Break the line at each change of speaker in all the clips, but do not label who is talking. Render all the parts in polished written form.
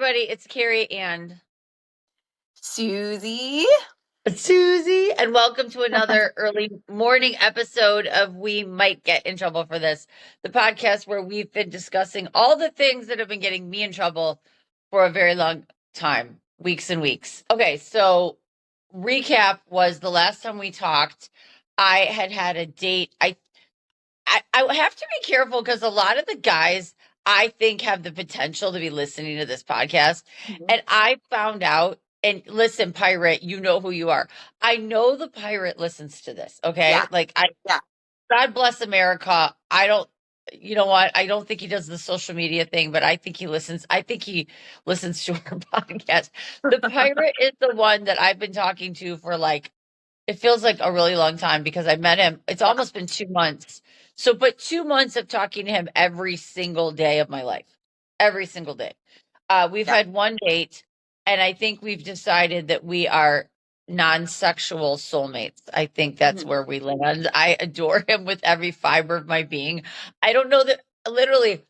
everybody. It's Kerri and
Susie.
Susie, and welcome to another early morning episode of We Might Get in Trouble for This, the podcast where we've been discussing all the things that have been getting me in trouble for a very long time, weeks and weeks. Okay, so recap was the last time we talked, I had a date. I have to be careful because a lot of the guys I think have the potential to be listening to this podcast. And I found out, and listen, pirate, you know who you are. I know the pirate listens to this. Okay.
Yeah.
God bless America. You know what? I don't think he does the social media thing, but I think he listens. I think he listens to our podcast. The pirate is the one that I've been talking to for it feels like a really long time because I met him. It's almost been 2 months. But 2 months of talking to him every single day of my life, every single day. We've had one date, and I think we've decided that we are non-sexual soulmates. I think that's where we land. I adore him with every fiber of my being. I don't know that literally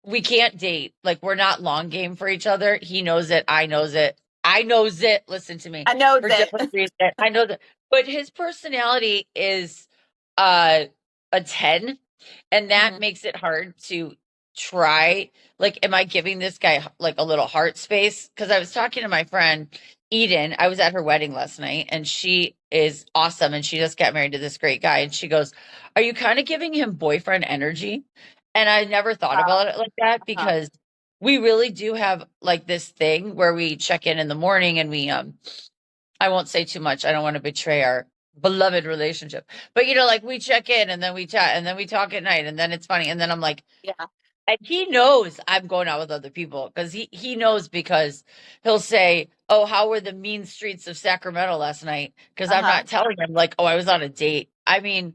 we can't date. Like, we're not long game for each other. He knows it. I knows it. I knows it. Listen to me.
I know
For
that.
different reasons. I know that. But his personality is a 10, and that makes it hard to try. Like, am I giving this guy like a little heart space? Because I was talking to my friend Eden. I was at her wedding last night, and she is awesome, and she just got married to this great guy. And she goes, "Are you kind of giving him boyfriend energy?" And I never thought about it like that because we really do have like this thing where we check in the morning and I won't say too much. I don't want to betray our beloved relationship. But like we check in and then we chat and then we talk at night and then it's funny and then I'm like,
Yeah.
and he knows I'm going out with other people because he knows because he'll say, "Oh, how were the mean streets of Sacramento last night?" Because I'm not telling him like, "Oh, I was on a date." I mean,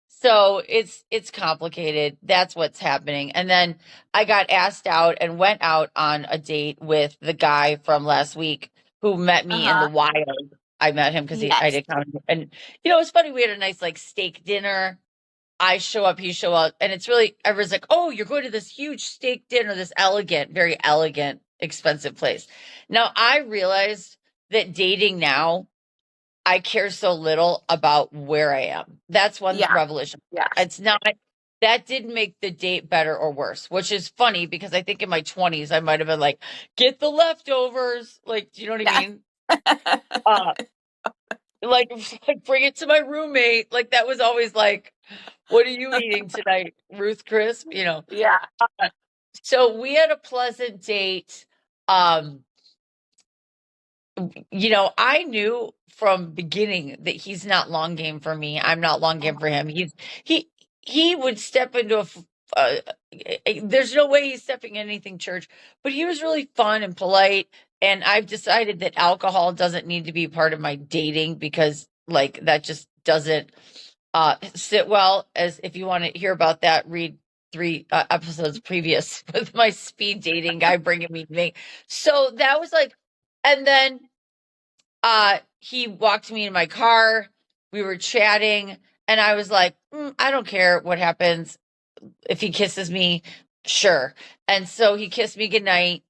so it's complicated. That's what's happening. And then I got asked out and went out on a date with the guy from last week who met me in the wild. I met him because I did comedy. And it's funny. We had a nice like steak dinner. I show up, he show up, and it's really everyone's like, "Oh, you're going to this huge steak dinner, this elegant, very elegant, expensive place." Now I realized that dating now, I care so little about where I am. That's one revelation.
Yeah.
It's not that didn't make the date better or worse, which is funny because I think in my 20s I might have been like, "Get the leftovers." Like, do you know what I mean? Like bring it to my roommate. Like that was always like, "What are you eating tonight, Ruth Crisp?"
Yeah.
So we had a pleasant date. I knew from beginning that he's not long game for me. I'm not long game for him. He would step into there's no way he's stepping in anything church, but he was really fun and polite. And I've decided that alcohol doesn't need to be part of my dating because like that just doesn't sit well. As if you want to hear about that, read 3 episodes previous with my speed dating guy bringing me to me. So that was like, and then he walked me in my car. We were chatting, and I was like, I don't care what happens. If he kisses me, sure. And so he kissed me goodnight,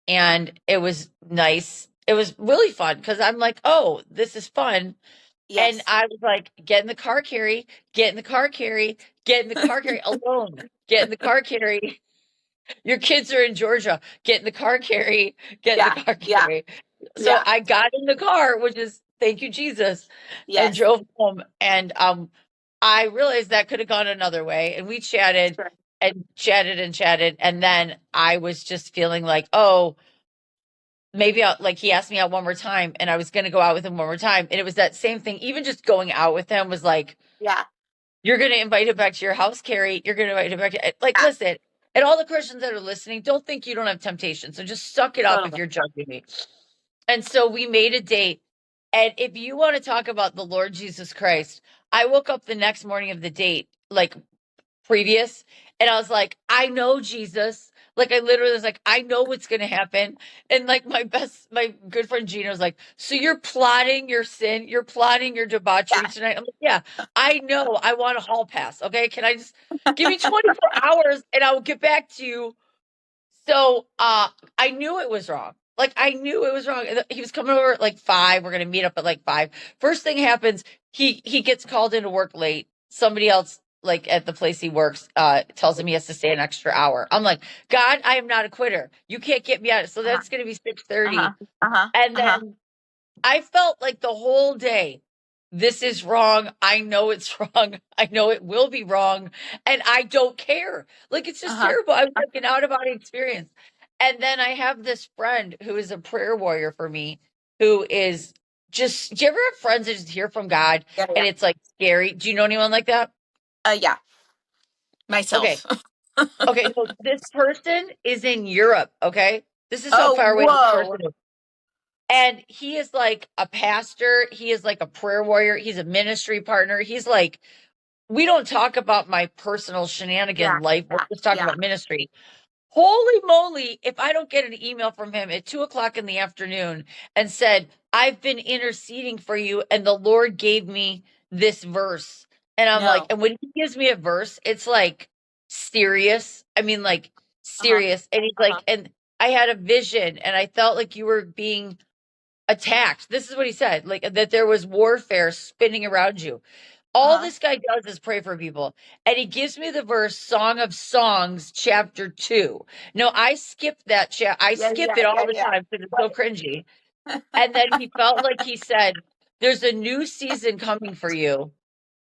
and it was nice. It was really fun because I'm like, oh, this is fun.
Yes.
And I was like, get in the car, Kerri. Get in the car, Kerri. Get in the car, Kerri. Alone. Get in the car, Kerri. Your kids are in Georgia. Get in the car, Kerri. Get in the car, Kerri. So I got in the car, which is thank you, Jesus, and drove home. And I realized that could have gone another way. And we chatted and chatted and chatted. And then I was just feeling like, oh, maybe like he asked me out one more time and I was going to go out with him one more time. And it was that same thing. Even just going out with him was like, you're going to invite him back to your house, Kerri. You're going to invite him back. Listen, and all the Christians that are listening, don't think you don't have temptation. So just suck it up if you're judging me. And so we made a date. And if you want to talk about the Lord Jesus Christ, I woke up the next morning of the date, like previous, and I was like, I know Jesus. Like I literally was like, I know what's going to happen. And like my good friend Gina was like, so you're plotting your sin, you're plotting your debauchery tonight. I'm like, yeah, I know. I want a hall pass. Okay. Can I just give me 24 hours and I will get back to you So, I knew it was wrong. Like, I knew it was wrong. He was coming over at like 5. We're gonna meet up at like 5. First thing happens, he gets called into work late. Somebody else, like at the place he works, tells him he has to stay an extra hour. I'm like, God, I am not a quitter. You can't get me out. So
Uh-huh.
that's gonna be
Uh-huh.
6:30.
Uh-huh.
And
Uh-huh.
then I felt like the whole day, this is wrong. I know it's wrong. I know it will be wrong. And I don't care. Like, it's just
Uh-huh.
terrible. I was like an out of body experience. And then I have this friend who is a prayer warrior for me, who is just, do you ever have friends that just hear from God
Yeah,
and
yeah.
it's like scary? Do you know anyone like that?
Yeah.
Okay.
Myself.
Okay. So this person is in Europe. Okay. This is how
Oh,
far away this
whoa.
person is. And he is like a pastor. He is like a prayer warrior. He's a ministry partner. He's like, we don't talk about my personal
Yeah.
shenanigan life. We're
Yeah.
just talking
Yeah.
about ministry. Holy moly, if I don't get an email from him at 2 o'clock in the afternoon and said, I've been interceding for you, and the Lord gave me this verse. And I'm like,
No.
and when he gives me a verse, it's like serious. I mean, like
Uh-huh.
serious. And he's
Uh-huh.
like, and I had a vision and I felt like you were being attacked. This is what he said, like that there was warfare spinning around you. All
Uh-huh.
this guy does is pray for people. And he gives me the verse Song of Songs, chapter 2. No, I skip that I
Yeah,
skip
yeah,
it all
yeah,
the
yeah.
time because it's so
Right.
cringy. And then he felt like he said, there's a new season coming for you,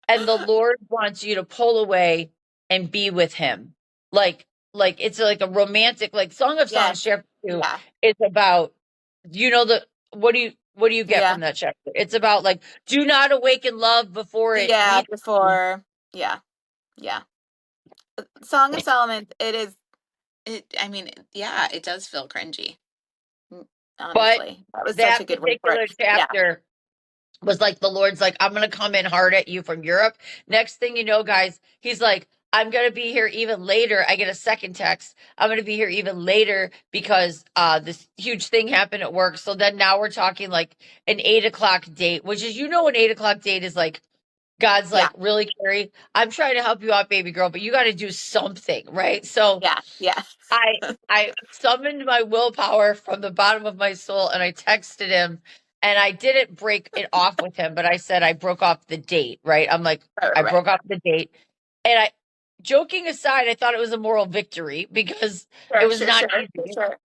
and the Lord wants you to pull away and be with him. Like, like it's like a romantic, like Song of Songs,
Yes.
chapter 2
Yeah.
is about, you know, the what do you get
Yeah.
from that chapter? It's about like, do not awaken love before it
Yeah,
meets you.
before. Yeah. Yeah. Song of Solomon, it is I mean, yeah, it does feel cringy. Mm,
But
Honestly. That was such a
that
good word for it.
particular
Yeah.
chapter was like the Lord's like, I'm gonna come in hard at you from Europe. Next thing you know, guys, he's like, I'm gonna be here even later. I get a second text. I'm gonna be here even later because this huge thing happened at work. So then now we're talking like an 8 o'clock date, which is, you know, an 8 o'clock date is like, God's
Yeah.
like, really, Kerri? I'm trying to help you out, baby girl, but you got to do something, right? So
Yeah. Yeah.
I I summoned my willpower from the bottom of my soul and I texted him, and I didn't break it off with him, but I said I broke off the date, right? I'm like,
Right, right,
I
right.
broke off the date. And I, joking aside, I thought it was a moral victory because it
Sure,
was
sure,
not
sure,
easy.
sure,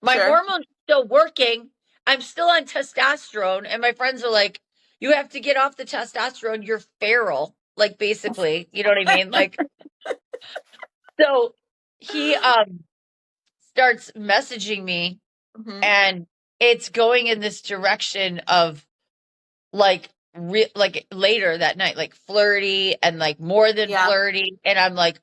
My
sure.
hormones still working. I'm still on testosterone, and my friends are like, you have to get off the testosterone. You're feral, like basically, you know what I mean? Like, so he starts messaging me,
Hmm.
and it's going in this direction of like like later that night, like flirty and like more than
Yeah.
flirty. And I'm like,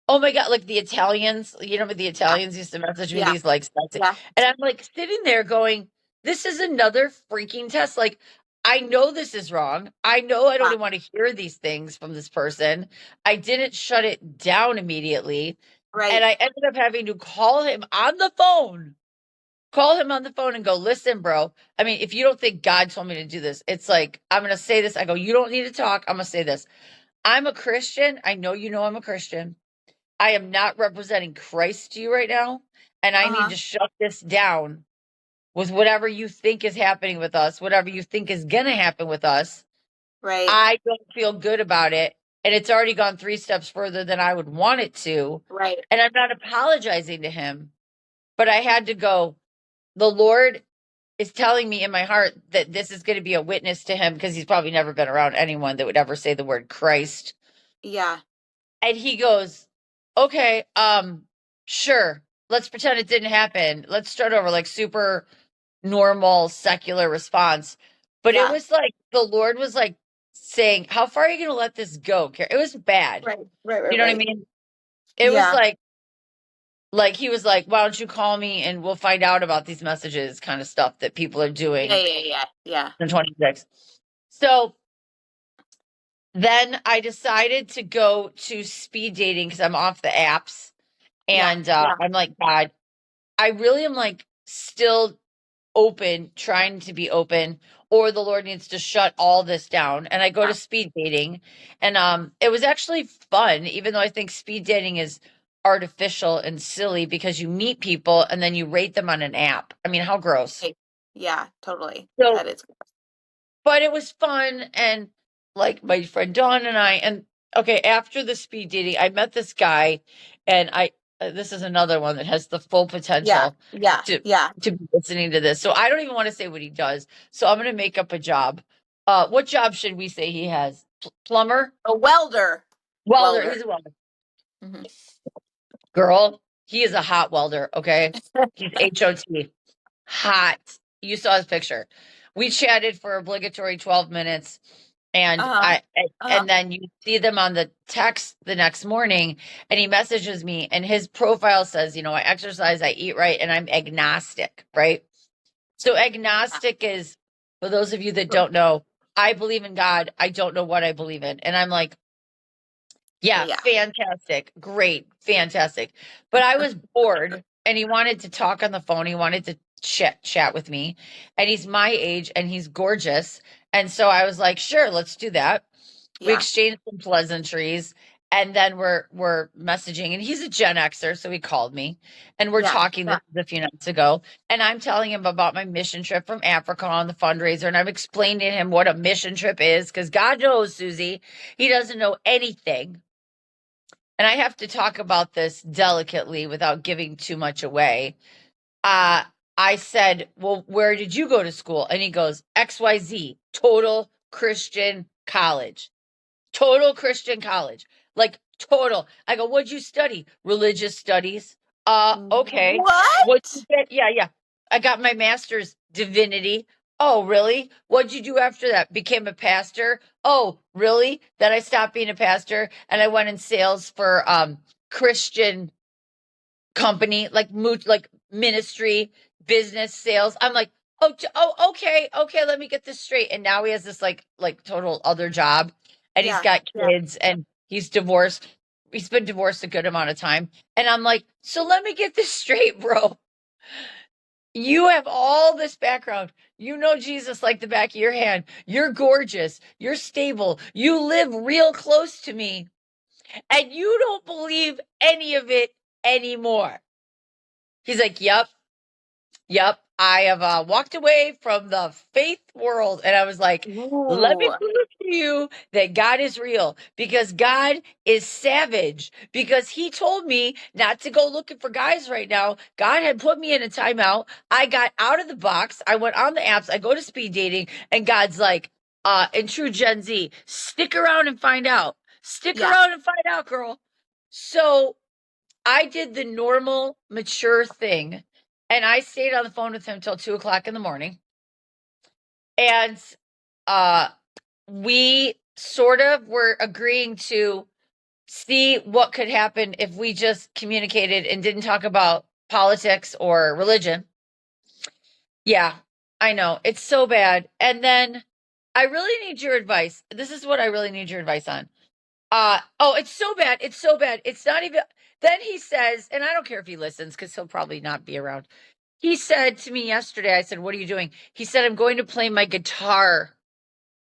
oh my God, like the Italians, you know, the
Yeah.
Italians used to message me
Yeah.
these like sexy.
Yeah.
And I'm like sitting there going, this is another freaking test. Like, I know this is wrong. I know I don't
Yeah.
even want to hear these things from this person. I didn't shut it down immediately. And
Right.
I ended up having to call him on the phone and go, listen, bro. I mean, if you don't think God told me to do this, it's like, I'm going to say this. I go, you don't need to talk. I'm going to say this. I'm a Christian. I know I'm a Christian. I am not representing Christ to you right now. And I need
Uh-huh.
to shut this down with whatever you think is happening with us, whatever you think is going to happen with us.
Right.
I don't feel good about it. And it's already gone 3 steps further than I would want it to.
Right.
And I'm not apologizing to him, but I had to go, the Lord is telling me in my heart that this is going to be a witness to him because he's probably never been around anyone that would ever say the word Christ.
Yeah.
And he goes, okay, sure. Let's pretend it didn't happen. Let's start over, like super normal, secular response. But it
Yeah.
was like the Lord was like saying, how far are you going to let this go? It was bad.
Right. Right.
You
Right.
know what I
Right.
mean? It was
Yeah.
like he was like, why don't you call me and we'll find out about these messages, kind of stuff that people are
Yeah.
doing
Yeah. Yeah. Yeah.
in 26. So then I decided to go to speed dating because I'm off the apps.
Yeah.
And
Yeah.
I'm like, God, I really am like still open, trying to be open, or the Lord needs to shut all this down. And I go to
Yeah.
speed dating. And it was actually fun, even though I think speed dating is artificial and silly because you meet people and then you rate them on an app. I mean, how gross.
Yeah, totally.
So,
That is gross.
but it was fun. And like my friend Dawn and I, and okay, after the speed dating, I met this guy, and this is another one that has the full
Yeah,
potential
yeah,
to
yeah.
to be listening to this. So I don't even want to say what he does. So I'm going to make up a job. What job should we say he has? Plumber?
A welder.
Welder.
Welder.
He's a welder.
Mhm.
Girl, he is a hot welder, okay? He's HOT. Hot. You saw his picture. We chatted for obligatory 12 minutes, and
Uh-huh. Uh-huh.
and then you see them on the text the next morning, and he messages me, and his profile says, I exercise, I eat right, and I'm agnostic, right? So agnostic is, for those of you that don't know, I believe in God. I don't know what I believe in. And I'm like, yeah,
Yeah.
fantastic. Great. Fantastic. But I was bored, and he wanted to talk on the phone. He wanted to chat with me. And he's my age and he's gorgeous. And so I was like, sure, let's do that. We
Yeah.
exchanged some pleasantries, and then we're messaging, and he's a Gen Xer, so he called me, and we're
Yeah.
talking
Yeah.
this a few nights ago, and I'm telling him about my mission trip from Africa on the fundraiser, and I'm explaining to him what a mission trip is, because God knows, Susie, he doesn't know anything. And I have to talk about this delicately without giving too much away. Uh, I said, well, where did you go to school? And he goes, XYZ, total Christian college. Total Christian college. Like total. I go, what'd you study? Religious studies. Okay. What'd you
What?
get? Yeah, yeah. I got my master's divinity. Oh, really? What'd you do after that? Became a pastor. Oh, really? Then I stopped being a pastor and I went in sales for Christian company, like ministry, business, sales. I'm like, oh, okay, let me get this straight. And now he has this like total other job, and he's
Yeah.
got
Yeah.
kids, and he's divorced. He's been divorced a good amount of time. And I'm like, so let me get this straight, bro. You have all this background. You know Jesus like the back of your hand. You're gorgeous. You're stable. You live real close to me. And you don't believe any of it anymore. He's like, yep. Yep, I have walked away from the faith world. And I was like, let me
Ooh.
prove to you that God is real, because God is savage, because he told me not to go looking for guys right now. God had put me in a timeout. I got out of the box. I went on the apps. I go to speed dating, and God's like, in true Gen Z, stick around and find out. Stick
Yeah.
around and find out, girl. So I did the normal, mature thing, and I stayed on the phone with him till 2 o'clock in the morning. And uh, we sort of were agreeing to see what could happen if we just communicated and didn't talk about politics or religion. Yeah, I know. It's so bad. And then I really need your advice. This is what I really need your advice on. Oh, it's so bad. It's so bad. It's not even. Then he says, and I don't care if he listens because he'll probably not be around. He said to me yesterday, I said, what are you doing? He said, I'm going to play my guitar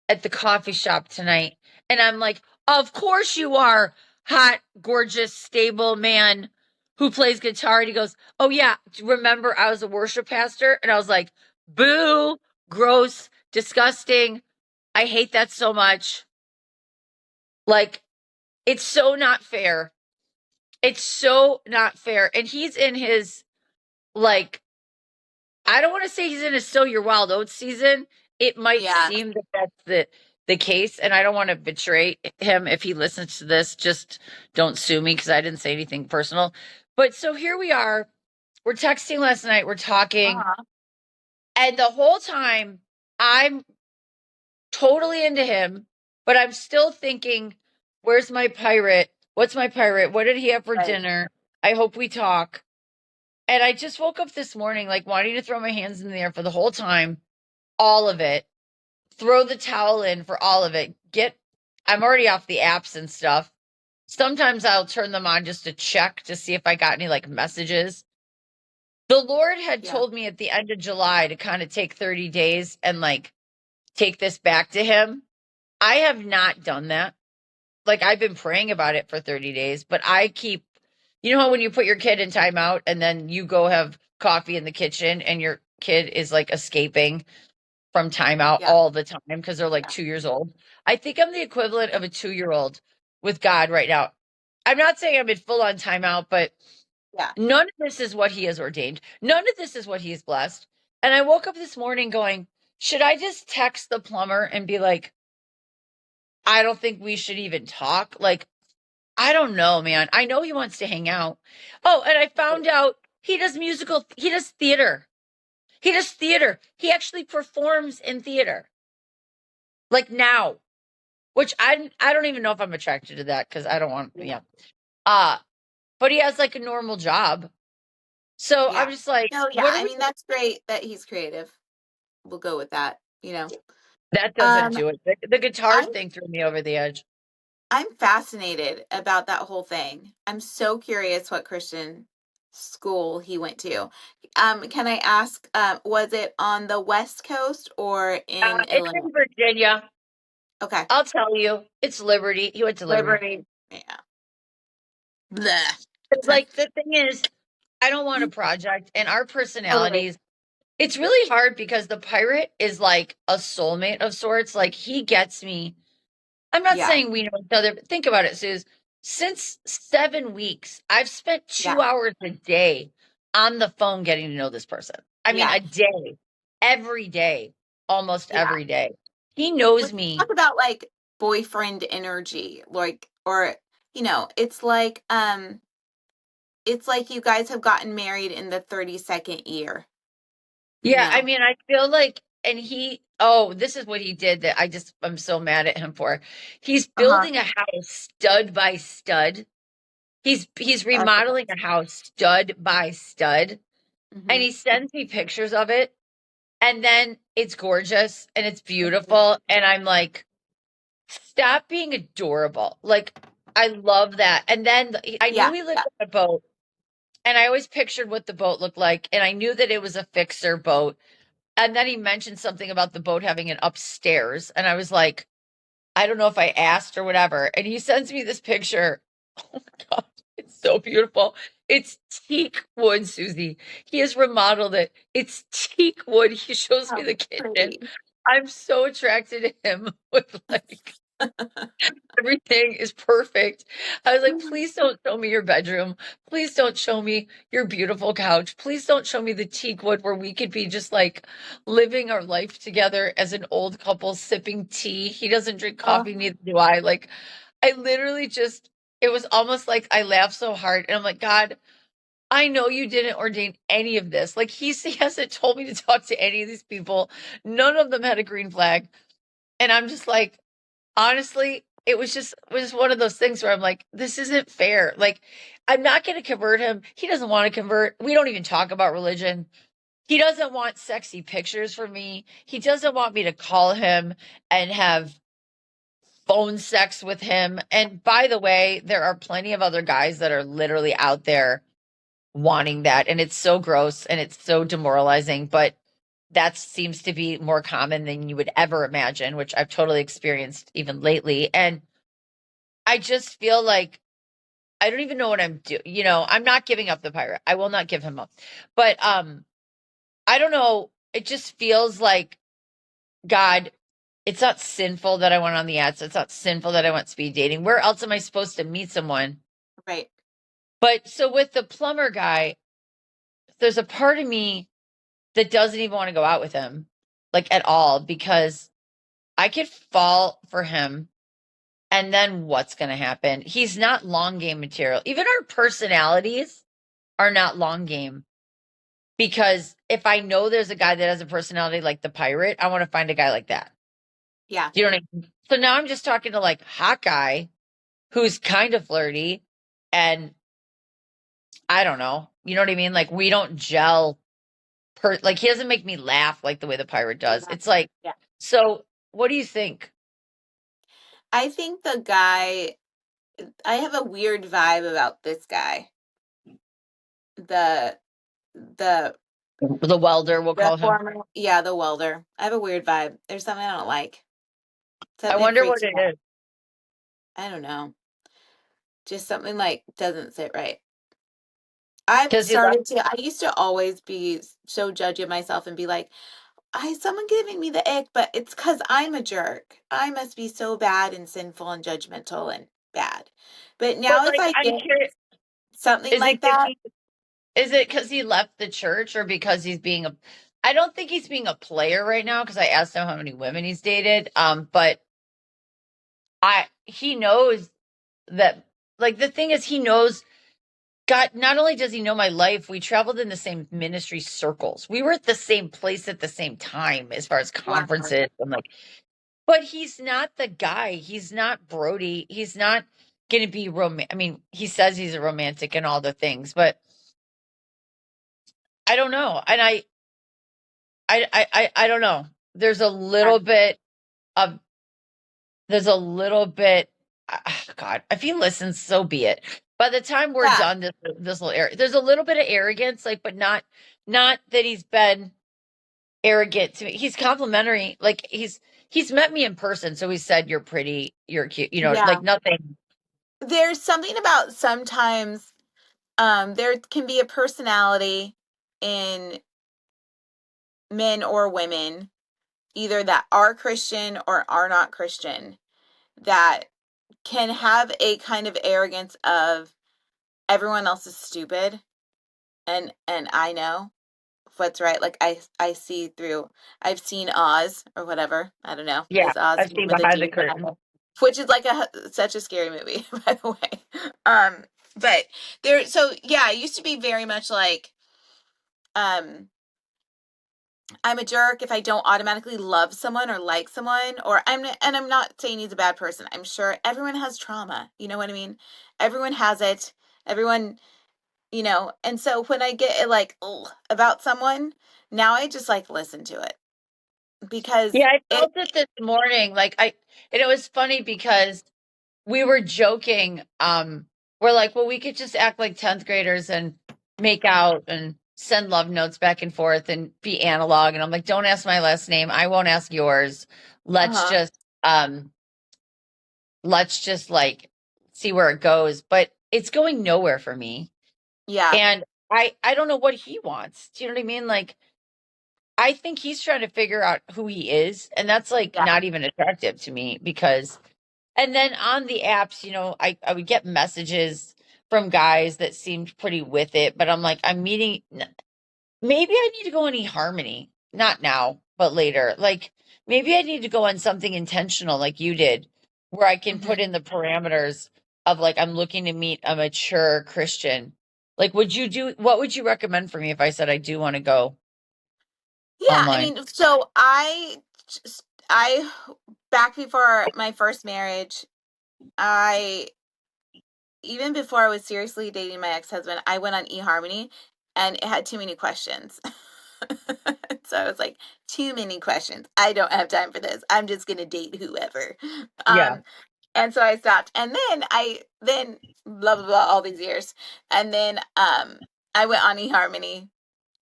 at the coffee shop tonight. And I'm like, of course you are, hot, gorgeous, stable man who plays guitar. And he goes, oh, yeah, remember I was a worship pastor? And I was like, boo, gross, disgusting. I hate that so much. Like, it's so not fair. It's so not fair. And he's in his, like, I don't want to say he's in his Sow Your Wild Oats season. It might
Yeah.
seem that that's the case, and I don't want to betray him if he listens to this. Just don't sue me because I didn't say anything personal. But so here we are. We're texting last night. We're talking,
Uh-huh.
and the whole time I'm totally into him, but I'm still thinking, where's my pirate? What's my pirate? What did he have for
Right.
dinner? I hope we talk. And I just woke up this morning, like wanting to throw my hands in the air for the whole time, all of it, throw the towel in for all of it. I'm already off the apps and stuff. Sometimes I'll turn them on just to check to see if I got any like messages. The Lord had
Yeah.
told me at the end of July to kind of take 30 days and like take this back to him. I have not done that. Like I've been praying about it for 30 days, but I keep You know how when you put your kid in timeout and then you go have coffee in the kitchen and your kid is like escaping from timeout
Yeah.
all the time because they're like
Yeah.
2 years old. I think I'm the equivalent of a 2 year old with God right now. I'm not saying I'm in full on timeout, but
Yeah.
none of this is what he has ordained. None of this is what he has blessed. And I woke up this morning going, should I just text the plumber and be like, I don't think we should even talk? Like, I don't know, man. I know he wants to hang out. Oh, and I found out he does theater. He does theater. He actually performs in theater. Like now, which I don't even know if I'm attracted to that because I don't want,
Yeah.
yeah. Uh, but he has like a normal job. So I'm
Yeah.
just like,
No, yeah.
what are
I
we
mean, that's great that he's creative. We'll go with that, you know.
that doesn't
Um,
do it. The guitar
I'm
thing threw me over the edge.
I'm fascinated about that whole thing. I'm so curious what Christian school he went to. Can I ask, was it on the West Coast or in
It's
Illinois?
in Virginia.
Okay.
I'll tell you. It's Liberty. He went to Liberty.
Liberty. Yeah. Bleh.
It's like the thing is, I don't want a project and our
Totally.
personalities. It's really hard because the pirate is like a soulmate of sorts. Like he gets me. I'm not
Yeah.
saying we know each other, but think about it, Suze. Since 7 weeks, I've spent
Yeah.
2 hours a day on the phone getting to know this person. I mean,
Yeah.
a day, every day, almost
Yeah.
every day. He
When
knows
you
me.
talk about like boyfriend energy, like, or, it's like you guys have gotten married in the 32nd year, you
Yeah, I
know.
mean, I feel like, and oh, this is what he did that I'm so mad at him for. He's
Uh-huh.
building a house stud by stud. He's
That's
remodeling a house stud by stud, and
mm-hmm.
he sends me pictures of it. And then it's gorgeous and it's beautiful. And I'm like, stop being adorable. Like, I love that. And then I knew
Yeah.
he lived
Yeah.
on a boat, and I always pictured what the boat looked like. And I knew that it was a fixer boat. And then he mentioned something about the boat having an upstairs. And I was like, I don't know if I asked or whatever. And he sends me this picture. Oh my God. It's so beautiful. It's teak wood, Susie. He has remodeled it. It's teak wood. He shows me
How
the kitchen.
pretty.
I'm so attracted to him with like everything is perfect. I was like, please don't show me your bedroom. Please don't show me your beautiful couch. Please don't show me the teak wood where we could be just like living our life together as an old couple sipping tea. He doesn't drink
Oh,
coffee, neither do I. Like, I literally just, it was almost like I laughed so hard. And I'm like, God, I know you didn't ordain any of this. Like, he hasn't told me to talk to any of these people. None of them had a green flag. And I'm just like, honestly, it was one of those things where I'm like, this isn't fair. Like, I'm not going to convert him. He doesn't want to convert. We don't even talk about religion. He doesn't want sexy pictures from me. He doesn't want me to call him and have phone sex with him. And by the way, there are plenty of other guys that are literally out there wanting that. And it's so gross and it's so demoralizing. But that seems to be more common than you would ever imagine, which I've totally experienced even lately. And I just feel like I don't even know what I'm doing. I'm not giving up the pirate. I will not give him up. But I don't know. It just feels like God, it's not sinful that I went on the ads. It's not sinful that I went speed dating. Where else am I supposed to meet someone?
right.
But so with the plumber guy, there's a part of me that doesn't even want to go out with him, like at all, because I could fall for him. And then what's going to happen? He's not long game material. Even our personalities are not long game. Because if I know there's a guy that has a personality like the pirate, I want to find a guy like that.
Yeah.
Do you know what I mean? So now I'm just talking to like hot guy who's kind of flirty, and I don't know. You know what I mean? Like we don't gel like he doesn't make me laugh like the way the pirate does.
Yeah.
It's like,
Yeah.
so what do you think?
I think the guy, I have a weird vibe about this guy. The, the,
The welder, we'll
the
call him.
former, yeah, the welder. I have a weird vibe. There's something I don't like.
I
Something
wonder what
freaks me
it
out.
is.
I don't know. Just something like doesn't sit right. I've
Because he left.
started to, I used to always be so judgy of myself and be like, someone giving me the ick, but it's because I'm a jerk. I must be so bad and sinful and judgmental and bad. But
But
now if
like,
I
I'm
get
curious.
something
Is
like
it because
that,
he? Is it because he left the church, or because he's being a? I don't think he's being a player right now, because I asked him how many women he's dated. But he knows that. Like, the thing is, he knows. God, not only does he know my life, we traveled in the same ministry circles. We were at the same place at the same time as far as
wow.
conferences. I'm like, but he's not the guy. He's not Brody. He's not going to be romantic. I mean, he says he's a romantic and all the things, but I don't know. And I don't know. There's a little bit of, there's a little bit, God, if he listens, so be it. By the time we're
Yeah.
done, this little area, there's a little bit of arrogance, like, but not that he's been arrogant to me. He's complimentary. Like, he's met me in person, so he said, "You're pretty, you're cute,"
Yeah.
like nothing.
There's something about sometimes there can be a personality in men or women, either that are Christian or are not Christian, that can have a kind of arrogance of everyone else is stupid and I know what's right. Like I see through, I've seen Oz or whatever. I don't know.
Yeah,
Is Oz
I've seen
with a
behind the
D?
curtain.
Which is like such a scary movie, by the way. But there, so yeah, it used to be very much like, um, I'm a jerk if I don't automatically love someone or like someone, or I'm not saying he's a bad person. I'm sure everyone has trauma. You know what I mean? Everyone has it. Everyone, and so when I get like ugh, about someone, now I just like listen to it because
Yeah, I
it,
felt it this morning. And it was funny because we were joking. We're like, well, we could just act like 10th graders and make out and send love notes back and forth and be analog. And I'm like, don't ask my last name. I won't ask yours. Let's
uh-huh.
just, um, let's just like see where it goes. But it's going nowhere for me.
Yeah.
And I don't know what he wants. Do you know what I mean? Like, I think he's trying to figure out who he is, and that's like
Yeah.
not even attractive to me. Because and then on the apps, I would get messages from guys that seemed pretty with it, but I'm like, I'm meeting, maybe I need to go on eHarmony, not now, but later. Like, maybe I need to go on something intentional like you did, where I can put
Hmm.
in the parameters of, like, I'm looking to meet a mature Christian. Like, what would you recommend for me if I said I do want to go
Yeah, I
online?
mean, so I back before my first marriage, I even before I was seriously dating my ex-husband, I went on eHarmony and it had too many questions. So I was like, too many questions. I don't have time for this. I'm just gonna date whoever.
Yeah.
Um, and so I stopped. And then blah blah blah all these years. And then I went on eHarmony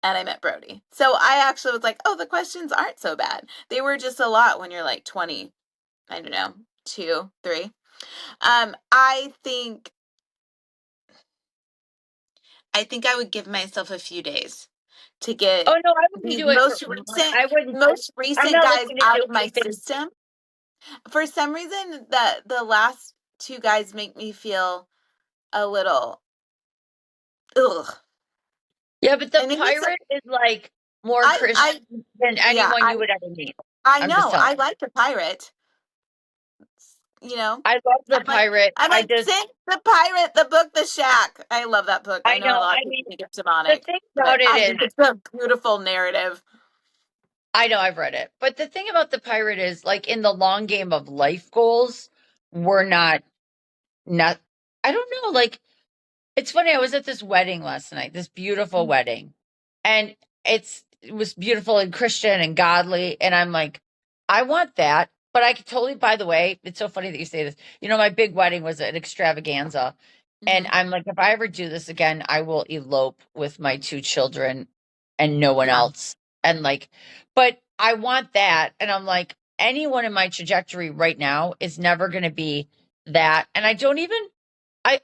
and I met Brody. So I actually was like, oh, the questions aren't so bad. They were just a lot when you're like 20, I don't know, 2, 3. I think I would give myself a few days to
Oh
get
no, I wouldn't
these
do it for months. I wouldn't.
most
I'm
recent
not
guys
looking to
out
do
of my
anything.
system. For some reason, the last two guys make me feel a little ugh.
Yeah, but the
And maybe it's
pirate is like more
I
Christian than
yeah,
anyone you would ever meet.
I
I'm just
know.
telling
I
you.
like the pirate, you know.
I love the
I'm like,
pirate.
I'm like, send the pirate the book, The Shack. I love that book. I
I
know a
know.
lot
I
of people
mean,
think it's
the
demonic,
thing
but
about it
I
is,
think it's a beautiful narrative.
I know I've read it, but the thing about the pirate is, like, in the long game of life goals, we're not. I don't know. Like, it's funny. I was at this wedding last night, this beautiful wedding, and it was beautiful and Christian and godly, and I'm like, I want that, but I could totally. By the way, it's so funny that you say this. My big wedding was an extravaganza, and
Mm-hmm.
I'm like, if I ever do this again, I will elope with my two children and no one
Yeah.
else. And like, but I want that, and I'm like, anyone in my trajectory right now is never going to be that, and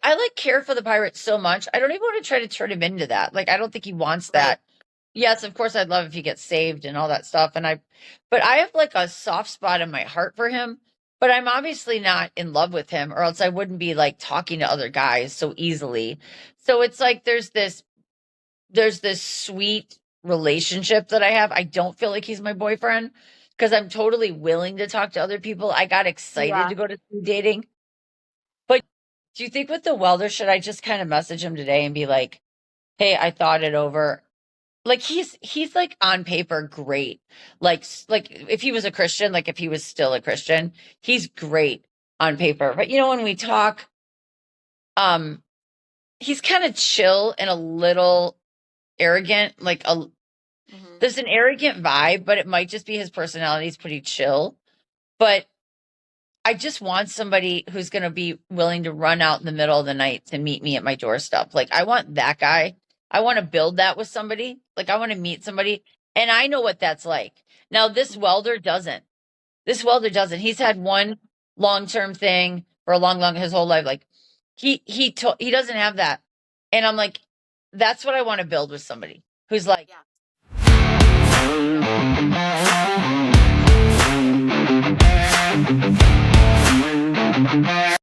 I like care for the pirate so much. I don't even want to try to turn him into that. Like, I don't think he wants
Right.
that. Yes, of course I'd love if he gets saved and all that stuff. But I have like a soft spot in my heart for him. But I'm obviously not in love with him, or else I wouldn't be like talking to other guys so easily. So it's like there's this sweet relationship that I have. I don't feel like he's my boyfriend because I'm totally willing to talk to other people. I got excited
Yeah.
to go to speed dating. But do you think with the welder, should I just kind of message him today and be like, "Hey, I thought it over." Like he's like on paper great. Like if he was a Christian, like if he was still a Christian, he's great on paper. But when we talk, um he's kind of chill and a little arrogant,
Hmm.
there's an arrogant vibe, but it might just be his personality. He's pretty chill. But I just want somebody who's going to be willing to run out in the middle of the night to meet me at my doorstep. Like, I want that guy. I want to build that with somebody. Like, I want to meet somebody. And I know what that's like. Now, this welder doesn't. This welder doesn't. He's had one long-term thing for a long, his whole life. Like, he doesn't have that. And I'm like, that's what I want to build with somebody who's like,
Yeah.